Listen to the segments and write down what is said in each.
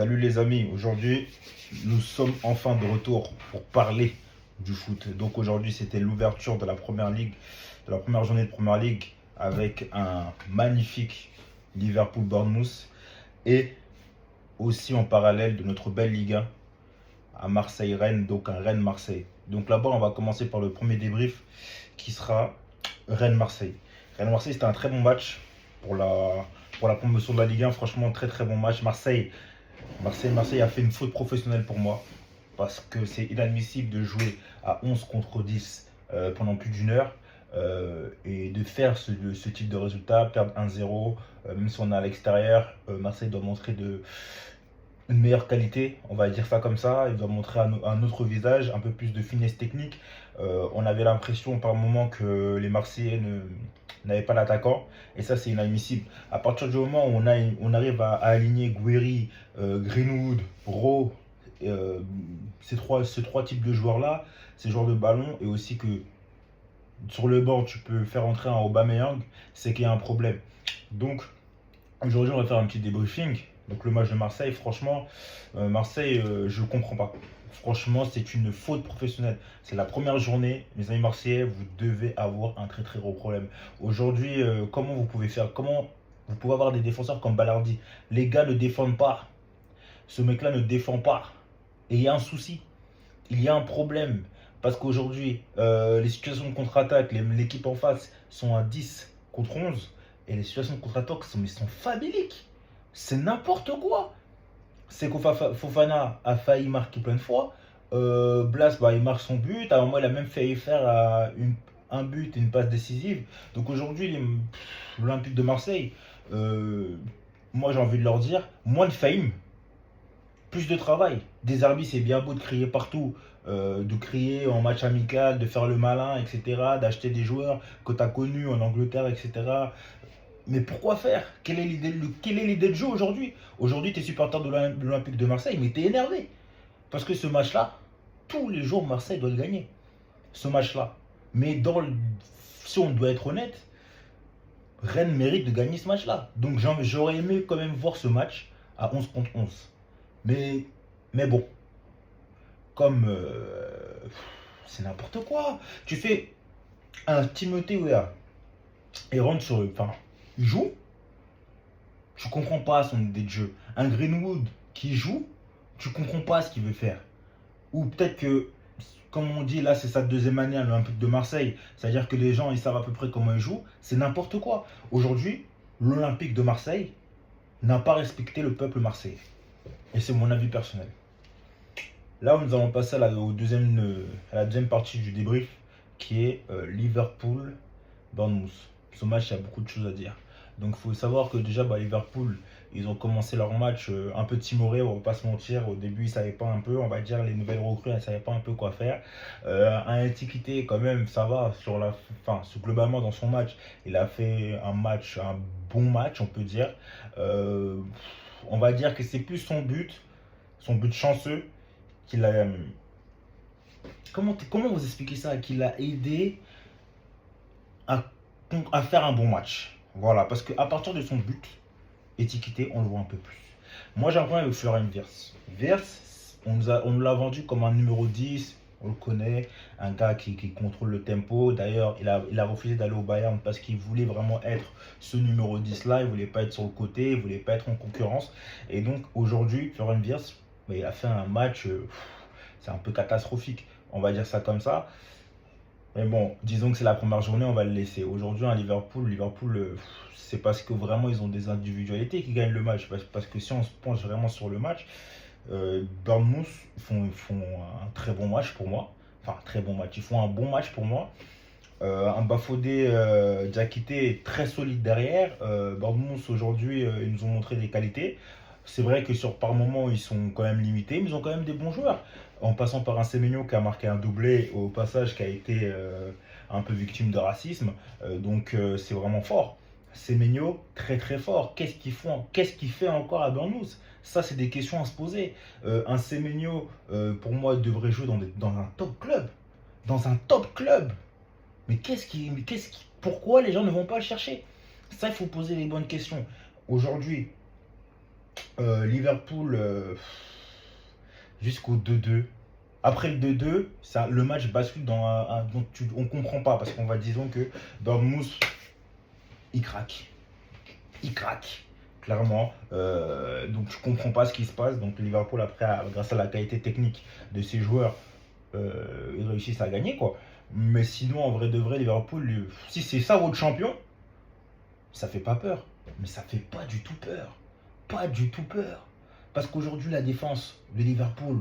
Salut les amis, aujourd'hui nous sommes enfin de retour pour parler du foot. Donc aujourd'hui c'était l'ouverture de la première ligue, de la première journée de première ligue avec un magnifique Liverpool-Bournemouth et aussi en parallèle de notre belle Ligue 1 à Marseille-Rennes, donc un Rennes-Marseille. Donc là-bas on va commencer par le premier débrief qui sera Rennes-Marseille. Rennes-Marseille c'était un très bon match pour la promotion de la Ligue 1, franchement très très bon match. Marseille a fait une faute professionnelle pour moi parce que c'est inadmissible de jouer à 11 contre 10 pendant plus d'une heure et de faire ce type de résultat, perdre 1-0, même si on est à l'extérieur. Marseille doit montrer une meilleure qualité, on va dire ça comme ça. Il doit montrer un autre visage, un peu plus de finesse technique. On avait l'impression par moment que les Marseillais n'avaient pas d'attaquant, et ça c'est inadmissible. À partir du moment où on arrive à aligner Guéry, Greenwood, Rowe, ces trois types de joueurs-là, ces joueurs de ballon, et aussi que sur le banc tu peux faire entrer un Aubameyang, c'est qu'il y a un problème. Donc aujourd'hui, on va faire un petit débriefing. Donc le match de Marseille, franchement, Marseille, je ne comprends pas. Franchement, c'est une faute professionnelle. C'est la première journée, mes amis marseillais, vous devez avoir un très très gros problème. Aujourd'hui, comment vous pouvez faire? Comment vous pouvez avoir des défenseurs comme Ballardi? Les gars ne défendent pas. Ce mec-là ne défend pas. Et il y a un souci. Il y a un problème. Parce qu'aujourd'hui, les situations de contre-attaque, l'équipe en face sont à 10 contre 11. Et les situations de contre-attaque sont faméliques. C'est n'importe quoi. C'est Fofana a failli marquer plein de fois. Blas, bah, il marque son but. À un moment, il a même failli faire un but et une passe décisive. Donc aujourd'hui, l'Olympique de Marseille, euh, moi j'ai envie de leur dire, moins de fame, plus de travail. Des arbitres, c'est bien beau de crier partout, de crier en match amical, de faire le malin, etc., d'acheter des joueurs que tu as connus en Angleterre, etc. Mais pourquoi faire? Quelle est l'idée de jeu aujourd'hui? Aujourd'hui, tu es supporter de l'Olympique de Marseille, mais tu es énervé. Parce que ce match-là, tous les jours, Marseille doit le gagner. Ce match-là. Mais si on doit être honnête, Rennes mérite de gagner ce match-là. Donc j'aurais aimé quand même voir ce match à 11 contre 11. Mais, mais bon, comme c'est n'importe quoi. Tu fais un Timothée Weah et rentre sur le. Enfin, il joue. Tu comprends pas son idée de jeu. Un Greenwood qui joue, tu comprends pas ce qu'il veut faire. Ou peut-être que, comme on dit, là c'est sa deuxième année à l'Olympique de Marseille, c'est-à-dire que les gens ils savent à peu près comment il joue, c'est n'importe quoi. Aujourd'hui, l'Olympique de Marseille n'a pas respecté le peuple marseillais. Et c'est mon avis personnel. Là, nous allons passer à la deuxième partie du débrief, qui est Liverpool-Bournemouth. Ce match, il y a beaucoup de choses à dire. Donc, il faut savoir que déjà, bah, Liverpool, ils ont commencé leur match un peu timoré, on va pas se mentir. Au début, ils ne savaient pas un peu, on va dire, les nouvelles recrues, elles ne savaient pas un peu quoi faire. Un Étiqueté, quand même, ça va, globalement, dans son match, il a fait un bon match, on peut dire. Euh, on va dire que c'est plus son but chanceux, qu'il a. Comment vous expliquer ça? Qu'il a aidé à, à faire un bon match. Voilà, parce qu'à partir de son but, étiqueté, on le voit un peu plus. Moi, j'ai un problème avec Florian Wirtz. Wirtz, on nous l'a vendu comme un numéro 10, on le connaît, un gars qui contrôle le tempo. D'ailleurs, il a refusé d'aller au Bayern parce qu'il voulait vraiment être ce numéro 10 là, il voulait pas être sur le côté, il voulait pas être en concurrence. Et donc aujourd'hui, Florian Wirtz, bah, il a fait un match, c'est un peu catastrophique, on va dire ça comme ça. Mais bon, disons que c'est la première journée, on va le laisser. Aujourd'hui, à Liverpool, c'est parce que vraiment ils ont des individualités qui gagnent le match. Parce que si on se penche vraiment sur le match, Bournemouth font un très bon match pour moi. Enfin, très bon match. Ils font un bon match pour moi. Un Bafodé Diakité est très solide derrière. Bournemouth aujourd'hui, ils nous ont montré des qualités. C'est vrai que par moments, ils sont quand même limités, mais ils ont quand même des bons joueurs. En passant par un Semenyo qui a marqué un doublé, au passage qui a été un peu victime de racisme. Donc c'est vraiment fort. Semenyo, très très fort. Qu'est-ce qu'ils font? Qu'est-ce qu'il fait encore à Bournemouth? Ça, c'est des questions à se poser. Un Semenyo, pour moi, devrait jouer dans un top club. Dans un top club. Mais pourquoi les gens ne vont pas le chercher? Ça, il faut poser les bonnes questions. Aujourd'hui, Liverpool jusqu'au 2-2. Après le 2-2, le match bascule dans dont on comprend pas parce qu'on va disons que Dortmund il craque, il craque clairement. Donc tu comprends pas ce qui se passe. Donc Liverpool après, grâce à la qualité technique de ses joueurs, ils réussissent à gagner quoi. Mais sinon en vrai de vrai, Liverpool, si c'est ça votre champion, ça fait pas peur. Mais ça fait pas du tout peur. Pas du tout peur. Parce qu'aujourd'hui, la défense de Liverpool,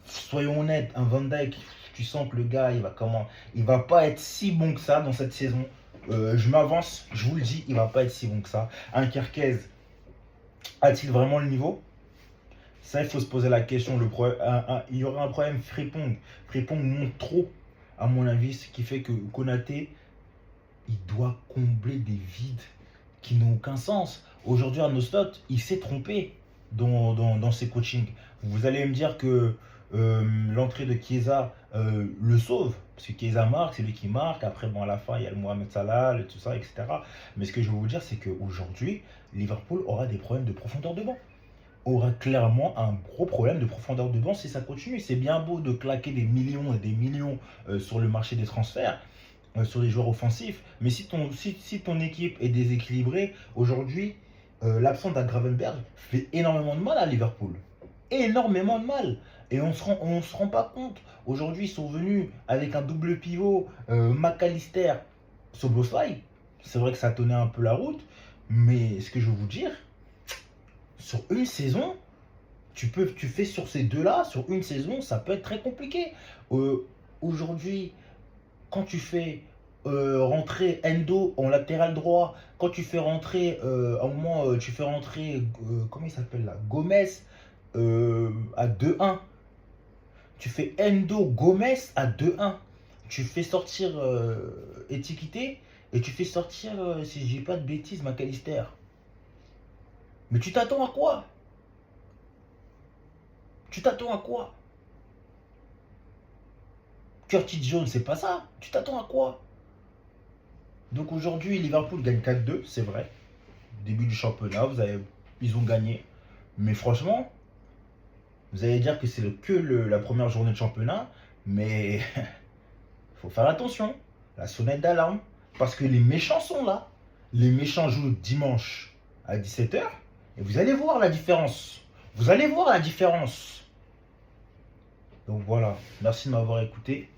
soyons honnêtes, un Van Dijk, tu sens que le gars, il va pas être si bon que ça dans cette saison. Je m'avance, je vous le dis, il va pas être si bon que ça. Un Kerkez, a-t-il vraiment le niveau? Ça, il faut se poser la question. Il y aura un problème Frimpong. Frimpong monte trop, à mon avis, ce qui fait que Konaté, il doit combler des vides qui n'ont aucun sens. Aujourd'hui, Arnaud Slot, il s'est trompé dans ses coachings. Vous allez me dire que l'entrée de Chiesa le sauve, parce que Chiesa marque, c'est lui qui marque. Après, bon, à la fin, il y a le Mohamed Salah, tout ça, etc. Mais ce que je veux vous dire, c'est qu'aujourd'hui, Liverpool aura des problèmes de profondeur de banc. Aura clairement un gros problème de profondeur de banc si ça continue. C'est bien beau de claquer des millions et des millions sur le marché des transferts, sur les joueurs offensifs. Mais si ton équipe est déséquilibrée, aujourd'hui, l'absence d'un Gravenberg fait énormément de mal à Liverpool. Énormément de mal. Et on se rend pas compte. Aujourd'hui, ils sont venus avec un double pivot, McAllister, Szoboszlai. C'est vrai que ça tenait un peu la route. Mais ce que je veux vous dire, sur une saison, tu fais sur ces deux-là, sur une saison, ça peut être très compliqué. Aujourd'hui, quand tu fais rentrer Endo en latéral droit, quand tu fais rentrer, à un moment, tu fais rentrer, comment il s'appelle là, Gomez à 2-1. Tu fais Endo Gomez à 2-1. Tu fais sortir Etiquité et tu fais sortir, si je dis pas de bêtises, McAllister. Mais tu t'attends à quoi? Tu t'attends à quoi? Curtis Jones, c'est pas ça. Tu t'attends à quoi? Donc aujourd'hui, Liverpool gagne 4-2, c'est vrai. Début du championnat, ils ont gagné. Mais franchement, vous allez dire que c'est la première journée de championnat, mais il faut faire attention. La sonnette d'alarme, parce que les méchants sont là. Les méchants jouent dimanche à 17h, et vous allez voir la différence. Vous allez voir la différence. Donc voilà, merci de m'avoir écouté.